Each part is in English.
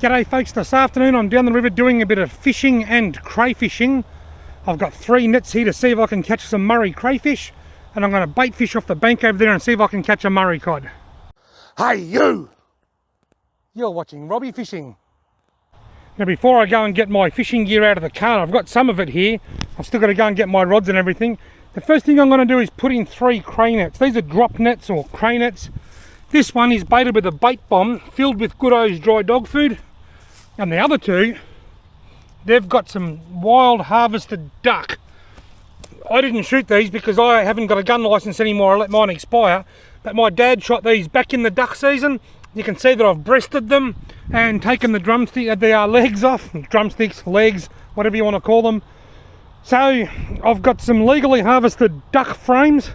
G'day folks, this afternoon I'm down the river doing a bit of fishing and crayfishing. I've got 3 nets here to see if I can catch some Murray crayfish, and I'm going to bait fish off the bank over there and see if I can catch a Murray cod. Hey you! You're watching Robbie Fishing. Now before I go and get my fishing gear out of the car, I've got some of it here. I've still got to go and get my rods and everything. The first thing I'm going to do is put in 3 cray nets. These are drop nets or cray nets. This one is baited with a bait bomb filled with good O's dry dog food. And the other 2, they've got some wild harvested duck. I didn't shoot these because I haven't got a gun license anymore. I let mine expire. But my dad shot these back in the duck season. You can see that I've breasted them and taken the legs off. Drumsticks, legs, whatever you want to call them. So I've got some legally harvested duck frames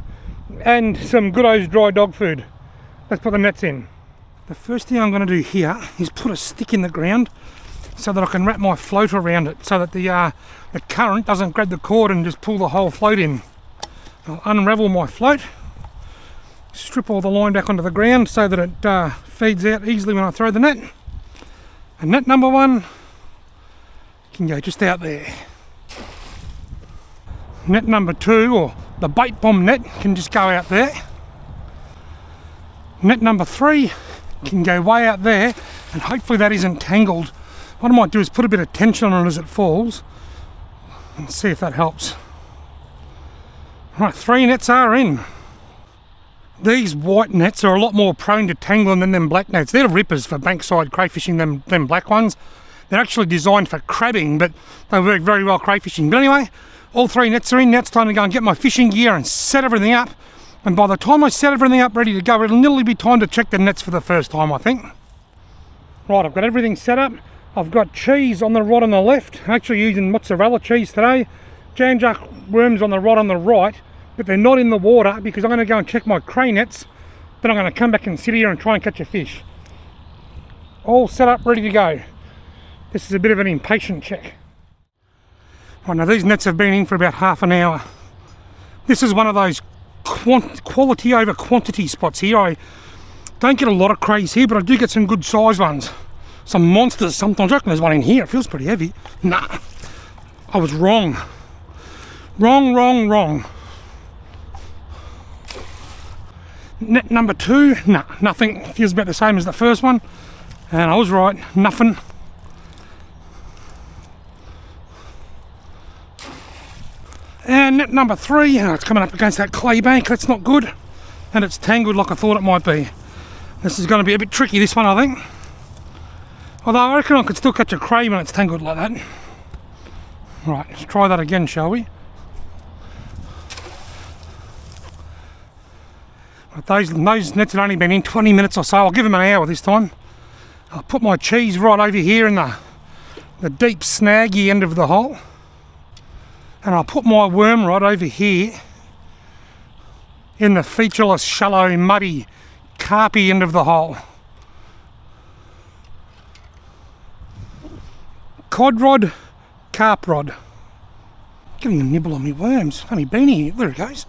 and some good O's dry dog food. Let's put the nets in. The first thing I'm going to do here is put a stick in the ground so that I can wrap my float around it so that the current doesn't grab the cord and just pull the whole float in. I'll unravel my float, strip all the line back onto the ground so that it feeds out easily when I throw the net. And net number 1 can go just out there. Net number 2, or the bait bomb net, can just go out there. Net number 3 can go way out there, and hopefully that isn't tangled. What I might do is put a bit of tension on it as it falls and see if that helps. Right, 3 nets are in. These white nets are a lot more prone to tangling than them black nets. They're rippers for bankside crayfishing, them black ones. They're actually designed for crabbing, but they work very well crayfishing. But anyway, all 3 nets are in. Now it's time to go and get my fishing gear and set everything up. And by the time I set everything up ready to go, it'll nearly be time to check the nets for the first time, I think. Right, I've got everything set up. I've got cheese on the rod on the left. I'm actually using mozzarella cheese today. Jan-jack worms on the rod on the right, but they're not in the water because I'm going to go and check my cray nets. Then I'm going to come back and sit here and try and catch a fish. All set up, ready to go. This is a bit of an impatient check. Right, now these nets have been in for about half an hour. This is one of those quality over quantity spots here. I don't get a lot of crays here, but I do get some good size ones. Some monsters sometimes. I reckon there's one in here. It feels pretty heavy. Nah, I was wrong. Wrong. Net number 2, nah, nothing. Feels about the same as the first one. And I was right, nothing. And net number 3, it's coming up against that clay bank. That's not good. And it's tangled like I thought it might be. This is going to be a bit tricky, this one, I think. Although I reckon I could still catch a cray when it's tangled like that. Right, let's try that again, shall we? Those nets had only been in 20 minutes or so. I'll give them an hour this time. I'll put my cheese right over here in the deep snaggy end of the hole. And I'll put my worm rod over here in the featureless, shallow, muddy, carpy end of the hole. Cod rod, carp rod. Getting a nibble on my worms. Only been here, there it goes.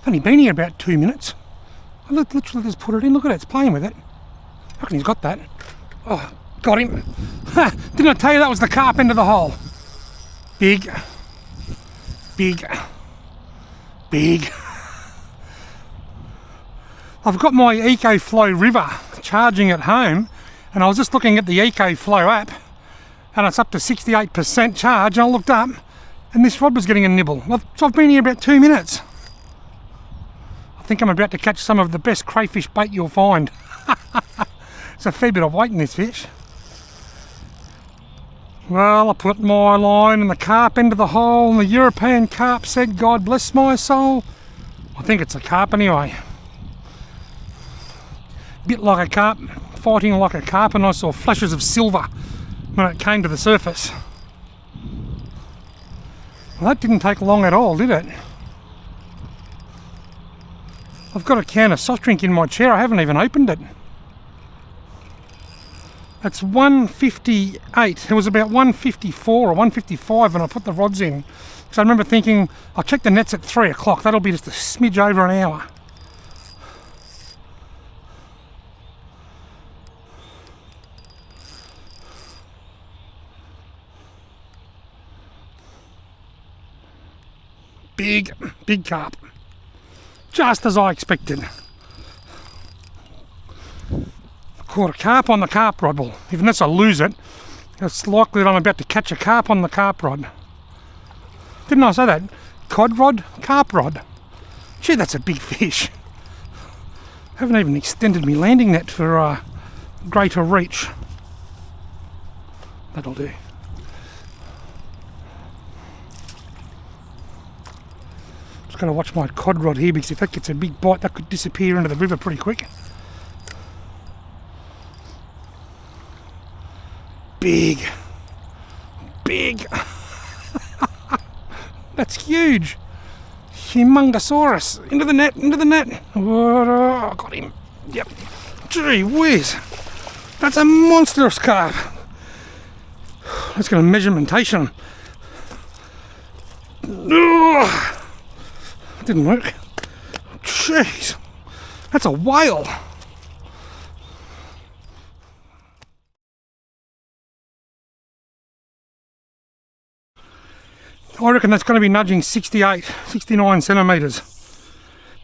Only been here about 2 minutes. I literally just put it in. Look at it, it's playing with it. I reckon he's got that. Oh, got him. Didn't I tell you that was the carp end of the hole? Big. I've got my EcoFlow River charging at home, and I was just looking at the EcoFlow app, and it's up to 68% charge, and I looked up, and this rod was getting a nibble. I've been here about 2 minutes. I think I'm about to catch some of the best crayfish bait you'll find. It's a fair bit of weight in this fish. Well, I put my line in the carp end of the hole, and the European carp said, God bless my soul. I think it's a carp anyway. Bit like a carp, fighting like a carp, and I saw flashes of silver when it came to the surface. Well, that didn't take long at all, did it? I've got a can of soft drink in my chair. I haven't even opened it. It's 1:58. It was about 1:54 or 1:55 when I put the rods in. So I remember thinking, I'll check the nets at 3 o'clock. That'll be just a smidge over an hour. big carp. Just as I expected. Caught a carp on the carp rod. Well, even if I lose it, it's likely that I'm about to catch a carp on the carp rod. Didn't I say that? Cod rod, carp rod. Gee, that's a big fish. Haven't even extended my landing net for greater reach. That'll do. Just gotta watch my cod rod here, because if that gets a big bite, that could disappear into the river pretty quick. Big. That's huge. Humongosaurus. Into the net. Oh, got him. Yep. Gee whiz. That's a monstrous carp. Let's get a measurementation. Ugh. Didn't work. Jeez. That's a whale. I reckon that's going to be nudging 68, 69 centimetres.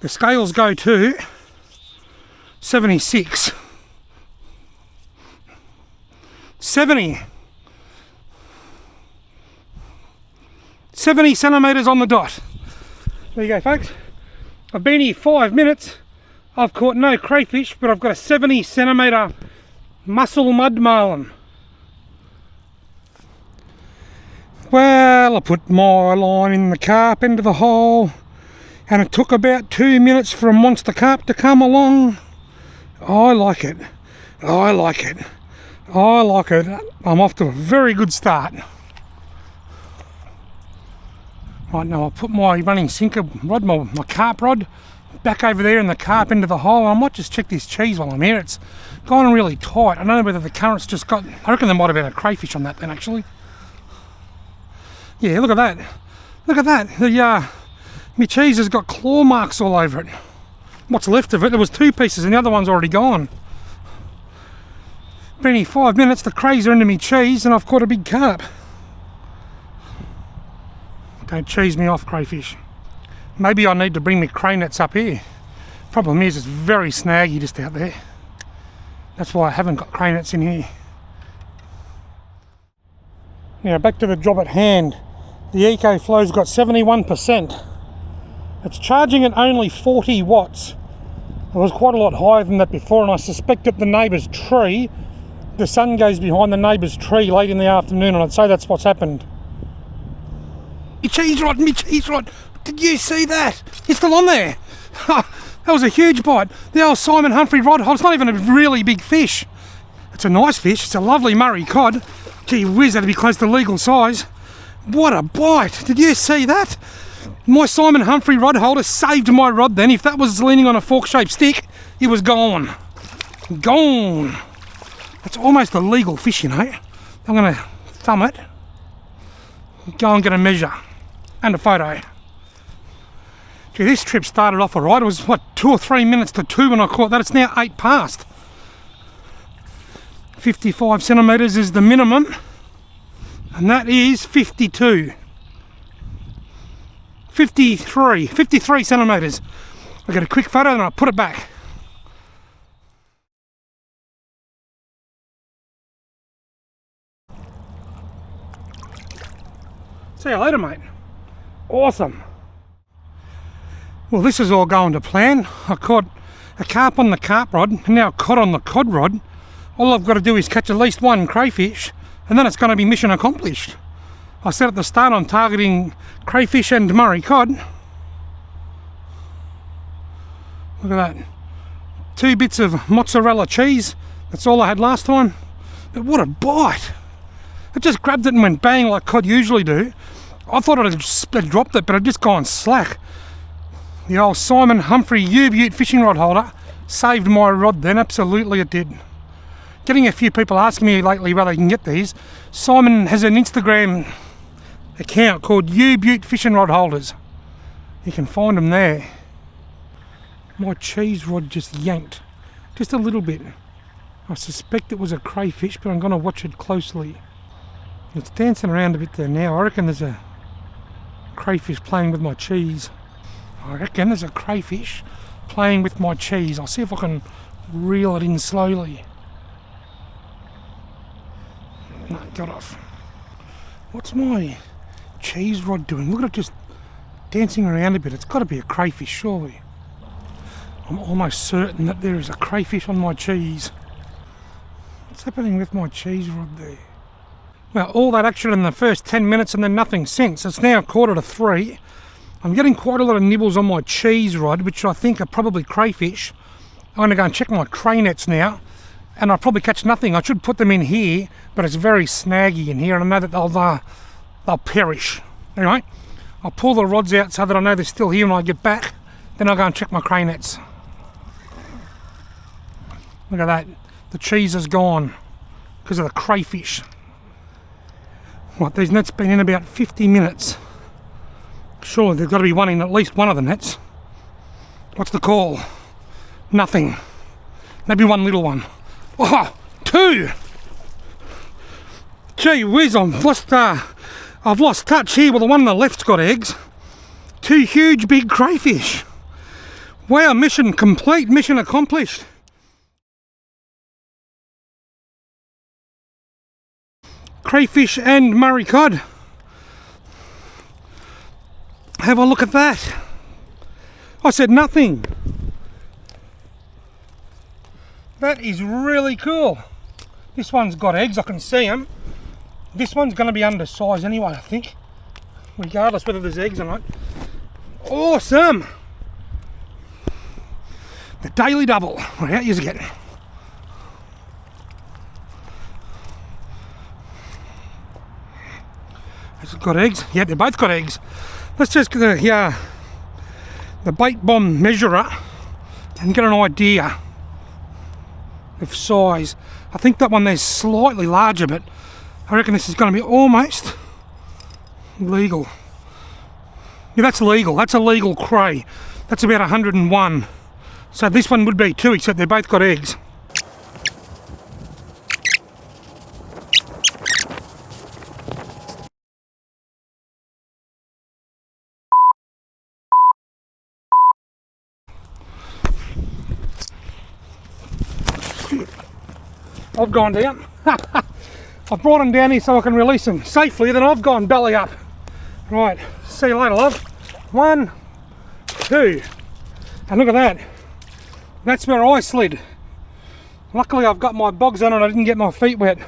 The scales go to 76. 70 centimetres on the dot. There you go, folks. I've been here 5 minutes. I've caught no crayfish, but I've got a 70 centimetre mussel mud marlin. Well, I put my line in the carp into the hole, and it took about 2 minutes for a monster carp to come along. I like it. I'm off to a very good start. Right, now I'll put my running sinker rod, my carp rod, back over there in the carp into the hole. I might just check this cheese while I'm here. It's gone really tight. I don't know whether the current's just got... I reckon there might have been a crayfish on that then, actually. Yeah, look at that. My cheese has got claw marks all over it. What's left of it? There was 2 pieces and the other one's already gone. Been here 5 minutes, the crays are into me cheese and I've caught a big carp. Don't cheese me off, crayfish. Maybe I need to bring my cray nets up here. Problem is, it's very snaggy just out there. That's why I haven't got cray nets in here. Now back to the job at hand. The EcoFlow's got 71%. It's charging at only 40 watts. It was quite a lot higher than that before, and I suspect at the neighbour's tree, the sun goes behind the neighbour's tree late in the afternoon, and I'd say that's what's happened. Me cheese rod! Did you see that? It's still on there. That was a huge bite. The old Simon Humphrey rod hole. It's not even a really big fish. It's a nice fish. It's a lovely Murray cod. Gee whiz, that'd be close to legal size. What a bite! Did you see that? My Simon Humphrey rod holder saved my rod then. If that was leaning on a fork-shaped stick, it was gone. Gone! That's almost a legal fish, you know. I'm going to thumb it. Go and get a measure. And a photo. Gee, this trip started off alright. It was, 2 or 3 minutes to 2 when I caught that. It's now 8 past. 55 centimetres is the minimum. And that is 52. 53 centimetres. I get a quick photo and I put it back. See you later, mate. Awesome. Well, this is all going to plan. I caught a carp on the carp rod and now a cod on the cod rod. All I've got to do is catch at least 1 crayfish and then it's going to be mission accomplished. I said at the start I'm targeting crayfish and Murray cod. Look at that. 2 bits of mozzarella cheese. That's all I had last time. But what a bite. It just grabbed it and went bang like cod usually do. I thought I'd have dropped it, but I'd just gone slack. The old Simon Humphrey U-Butte fishing rod holder saved my rod then. Absolutely it did. Getting a few people asking me lately where they can get these. Simon has an Instagram account called U-Butte Fishing Rod Holders. You can find them there. My cheese rod just yanked. Just a little bit. I suspect it was a crayfish, but I'm going to watch it closely. It's dancing around a bit there now. I reckon there's a Crayfish playing with my cheese. I reckon there's a crayfish playing with my cheese. I'll see if I can reel it in slowly. No, it got off. What's my cheese rod doing? Look at it just dancing around a bit. It's got to be a crayfish, surely. I'm almost certain that there is a crayfish on my cheese. What's happening with my cheese rod there? Well, all that action in the first 10 minutes and then nothing since. It's now 2:45. I'm getting quite a lot of nibbles on my cheese rod, which I think are probably crayfish. I'm going to go and check my cray nets now, and I'll probably catch nothing. I should put them in here, but it's very snaggy in here, and I know that they'll perish. Anyway, I'll pull the rods out so that I know they're still here when I get back. Then I'll go and check my cray nets. Look at that. The cheese is gone because of the crayfish. What, these nets been in about 50 minutes. Surely there's got to be one in at least one of the nets. What's the call? Nothing. Maybe one little one. Oh, two! Gee whiz, I've lost touch here. Well, the one on the left's got eggs. Two huge big crayfish. Wow, mission complete, mission accomplished. Crayfish and Murray cod. Have a look at that. I said nothing. That is really cool. This one's got eggs, I can see them. This one's going to be undersized anyway, I think. Regardless whether there's eggs or not. Awesome. The daily double. What out you get? Has it got eggs? Yeah, they both got eggs. Let's just get the bait bomb measurer and get an idea of size. I think that one there's slightly larger, but I reckon this is going to be almost legal. Yeah, that's legal. That's a legal cray. That's about 101. So this one would be too, except they both got eggs. I've gone down. I've brought them down here so I can release them safely, then I've gone belly up. Right, see you later, love. 1, 2, and look at that. That's where I slid. Luckily I've got my bogs on and I didn't get my feet wet.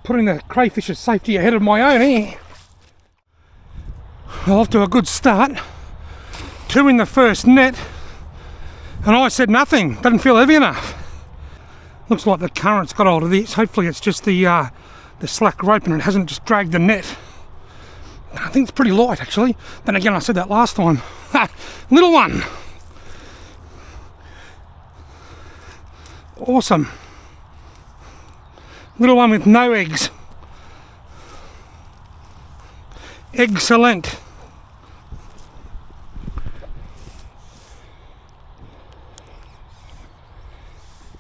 Putting the crayfish's safety ahead of my own here. Well, off to a good start. 2 in the first net, and I said nothing. Doesn't feel heavy enough. Looks like the current's got hold of this. Hopefully it's just the slack rope and it hasn't just dragged the net. I think it's pretty light actually. Then again, I said that last time. Little one. Awesome. Little one with no eggs. Excellent.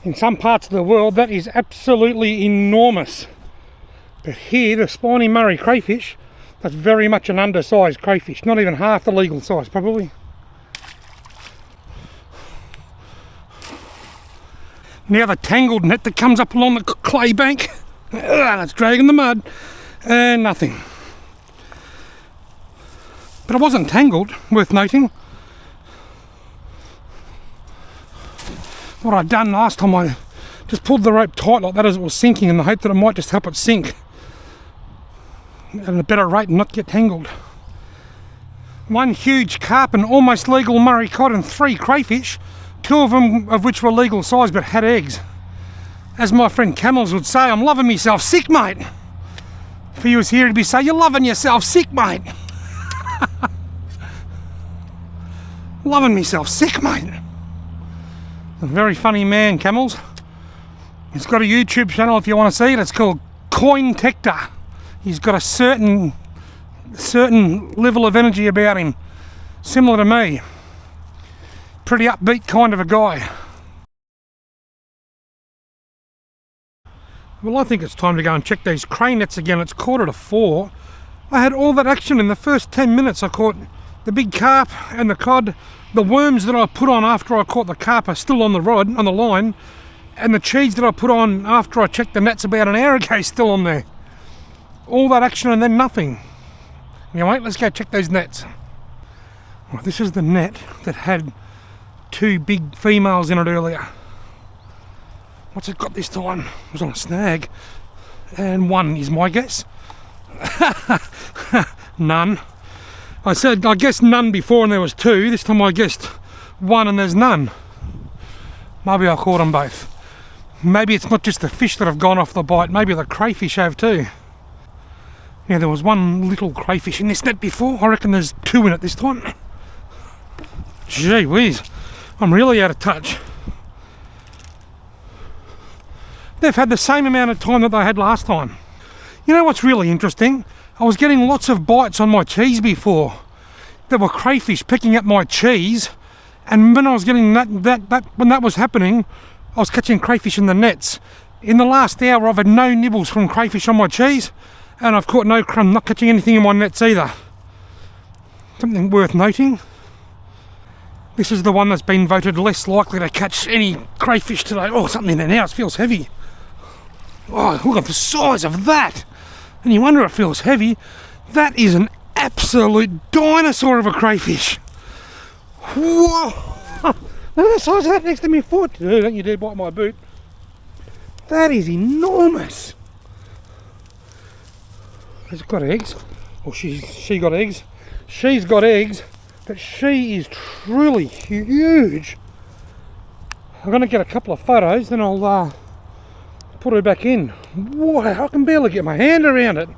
In some parts of the world that is absolutely enormous. But here, the spiny Murray crayfish, that's very much an undersized crayfish. Not even half the legal size probably. Now the tangled net that comes up along the clay bank. That's dragging the mud. And nothing. But it wasn't tangled, worth noting. What I'd done last time, I just pulled the rope tight like that as it was sinking in the hope that it might just help it sink at a better rate and not get tangled. 1 huge carp, an almost legal Murray cod and 3 crayfish, 2 of them of which were legal size but had eggs. As my friend Camels would say, I'm loving myself sick, mate. If he was here he'd be saying, you're loving yourself sick, mate. Loving myself sick, mate. A very funny man, Camels. He's got a YouTube channel if you want to see it. It's called Coin Tector. He's got a certain level of energy about him, similar to me. Pretty upbeat kind of a guy. Well, I think it's time to go and check these cray nets again. It's 3:45. I had all that action in the first 10 minutes. I caught the big carp and the cod. The worms that I put on after I caught the carp are still on the rod, on the line, and the cheese that I put on after I checked the nets about an hour ago is still on there. All that action and then nothing. Anyway, let's go check those nets. Well, this is the net that had 2 big females in it earlier. What's it got this time? It was on a snag. And 1 is my guess. None. I guessed none before and there was 2. This time I guessed 1 and there's none. Maybe I caught them both. Maybe it's not just the fish that have gone off the bite. Maybe the crayfish have too. Yeah, there was 1 little crayfish in this net before. I reckon there's 2 in it this time. Gee whiz, I'm really out of touch. They've had the same amount of time that they had last time. You know what's really interesting? I was getting lots of bites on my cheese before. There were crayfish picking at my cheese, and when I was getting when that was happening, I was catching crayfish in the nets. In the last hour, I've had no nibbles from crayfish on my cheese, and I've caught no crumb, not catching anything in my nets either. Something worth noting. This is the one that's been voted less likely to catch any crayfish today. Oh, something in there now, it feels heavy. Oh, look at the size of that. And you wonder it feels heavy. That is an absolute dinosaur of a crayfish. Whoa! Look at the size of that next to my foot. Oh, don't you dare bite my boot. That is enormous. Has it got eggs? Well, she got eggs. She's got eggs, but she is truly huge. I'm going to get a couple of photos, then I'll put her back in. Wow, I can barely get my hand around it.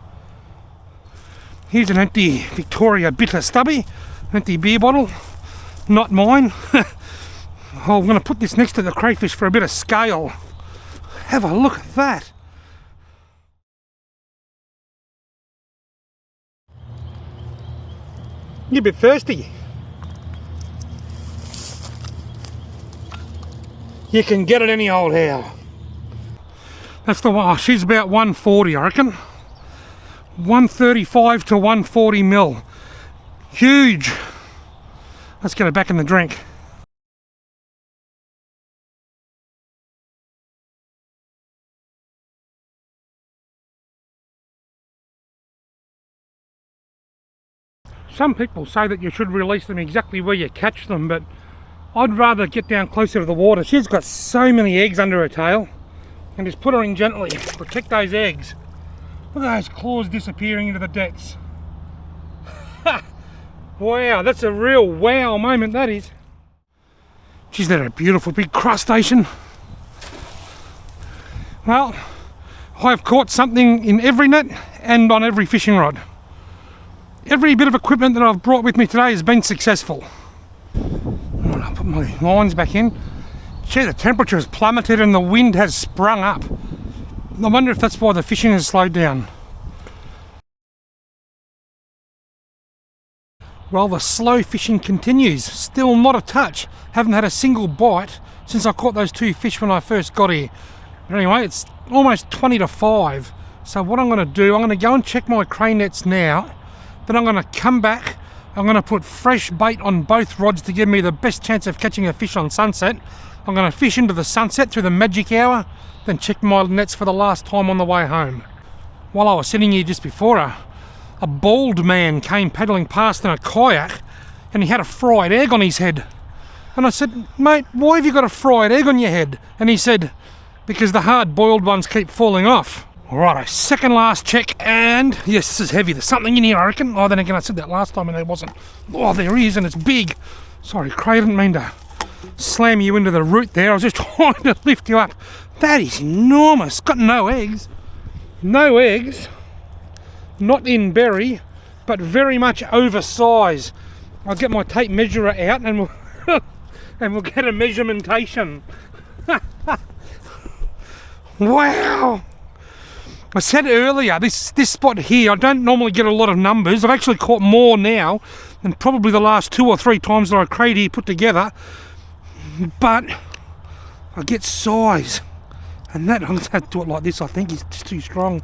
Here's an empty Victoria Bitter Stubby, empty beer bottle, not mine. I'm going to put this next to the crayfish for a bit of scale. Have a look at that. You're a bit thirsty. You can get it any old how. That's the one. She's about 140, I reckon. 135 to 140 mil. Huge. Let's get her back in the drink. Some people say that you should release them exactly where you catch them, but I'd rather get down closer to the water. She's got so many eggs under her tail, and just put her in gently, protect those eggs. Look at those claws disappearing into the depths. Wow, that's a real wow moment, that is. Geez, they're a beautiful big crustacean. Well, I've caught something in every net and on every fishing rod. Every bit of equipment that I've brought with me today has been successful. I'll put my lines back in. Gee, the temperature has plummeted and the wind has sprung up. I wonder if that's why the fishing has slowed down. Well, the slow fishing continues. Still not a touch. Haven't had a single bite since I caught those 2 fish when I first got here. But anyway, it's almost 20 to 5. So what I'm going to do, I'm going to go and check my cray nets now. Then I'm going to come back, I'm going to put fresh bait on both rods to give me the best chance of catching a fish on sunset. I'm going to fish into the sunset through the magic hour, then check my nets for the last time on the way home. While I was sitting here just before, a bald man came paddling past in a kayak, and he had a fried egg on his head. And I said, mate, why have you got a fried egg on your head? And he said, because the hard boiled ones keep falling off. Alright, second last check, and yes, this is heavy. There's something in here, I reckon. Oh, then again, I said that last time and there wasn't. Oh, there is, and it's big. Sorry, Cray, I didn't mean to slam you into the root there. I was just trying to lift you up. That is enormous. Got no eggs. No eggs. Not in berry, but very much oversized. I'll get my tape measurer out and we'll get a measurementation. Wow. I said earlier, this spot here, I don't normally get a lot of numbers. I've actually caught more now than probably the last 2 or 3 times that I crayed here put together. But I get size. And that, I'm going to have to do it like this, I think, it's too strong.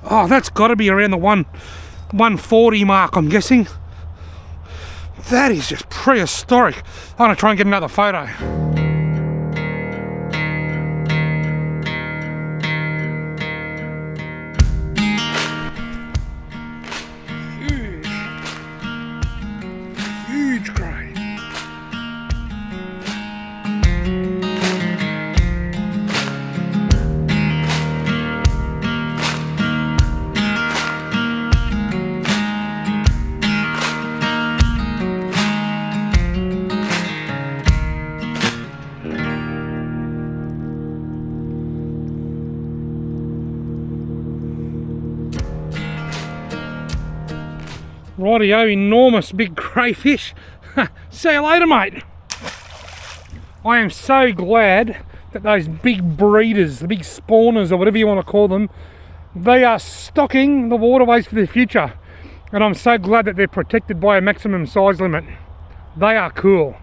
Oh, that's got to be around the 140 mark, I'm guessing. That is just prehistoric. I'm going to try and get another photo. Huge cray. Rightio, enormous big crayfish. See you later, mate. I am so glad that those big breeders, the big spawners or whatever you want to call them, they are stocking the waterways for the future. And I'm so glad that they're protected by a maximum size limit. They are cool.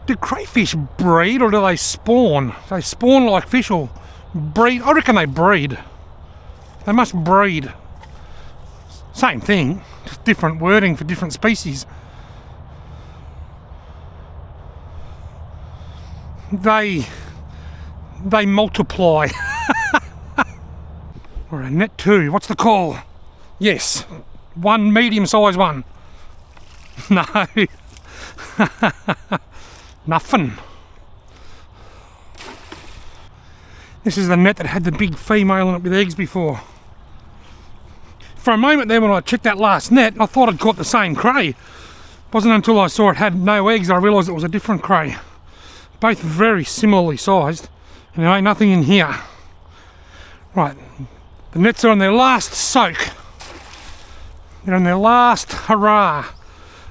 Do crayfish breed or do they spawn? They spawn like fish or breed? I reckon they breed. They must breed. Same thing, just different wording for different species. They multiply. Or a net 2, what's the call? Yes, one medium-sized one. No. Nothing. This is the net that had the big female in it with eggs before. For a moment there when I checked that last net, I thought I'd caught the same cray. It wasn't until I saw it had no eggs I realised it was a different cray. Both very similarly sized. And there ain't nothing in here. Right, the nets are on their last soak. They're on their last hurrah.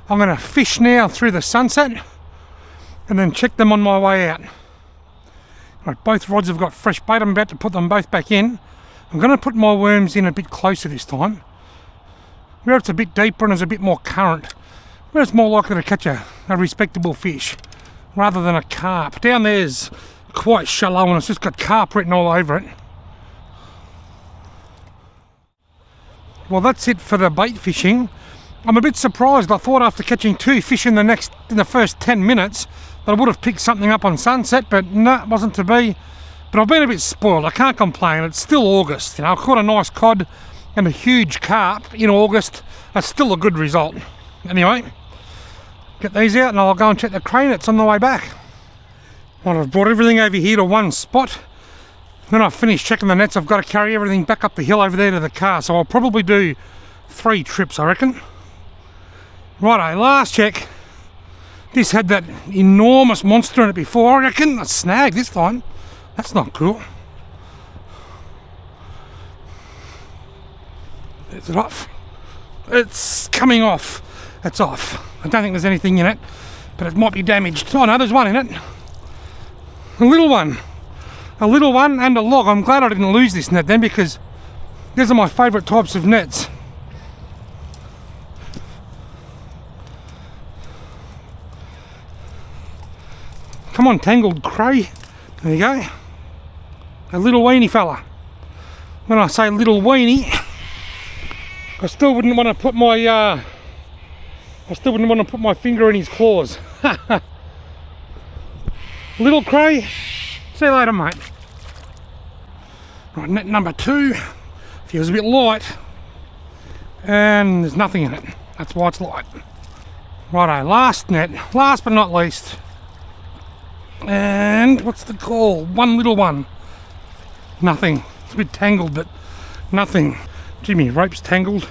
I'm going to fish now through the sunset and then check them on my way out. Right, both rods have got fresh bait. I'm about to put them both back in. I'm going to put my worms in a bit closer this time, where it's a bit deeper and there's a bit more current, where it's more likely to catch a respectable fish rather than a carp. Down there's quite shallow and it's just got carp written all over it. Well, that's it for the bait fishing. I'm a bit surprised. I thought after catching 2 fish in the first 10 minutes that I would have picked something up on sunset, but no, it wasn't to be. But I've been a bit spoiled, I can't complain. It's still August, you know. I caught a nice cod and a huge carp in August. That's still a good result. Anyway, get these out and I'll go and check the cray nets on the way back. Well, I've brought everything over here to one spot. When I finish checking the nets, I've got to carry everything back up the hill over there to the car. So I'll probably do 3 trips, I reckon. Righto, last check. This had that enormous monster in it before, I reckon. A snag this time. That's not cool. Is it off? It's coming off. It's off. I don't think there's anything in it, but it might be damaged. Oh no, there's one in it. A little one. A little one and a log. I'm glad I didn't lose this net then, because these are my favourite types of nets. Come on, tangled cray. There you go. A little weenie fella. When I say little weenie, I still wouldn't want to put my finger in his claws. Little cray. See you later, mate. Right, net number 2. Feels a bit light. And there's nothing in it. That's why it's light. Righto, last net. Last but not least. And what's the call? One little one. Nothing. It's a bit tangled, but nothing. Jimmy, rope's tangled.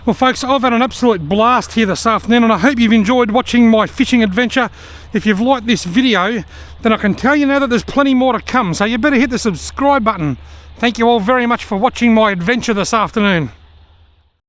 Well folks, I've had an absolute blast here this afternoon and I hope you've enjoyed watching my fishing adventure. If you've liked this video, then I can tell you now that there's plenty more to come, so you better hit the subscribe button. Thank you all very much for watching my adventure this afternoon.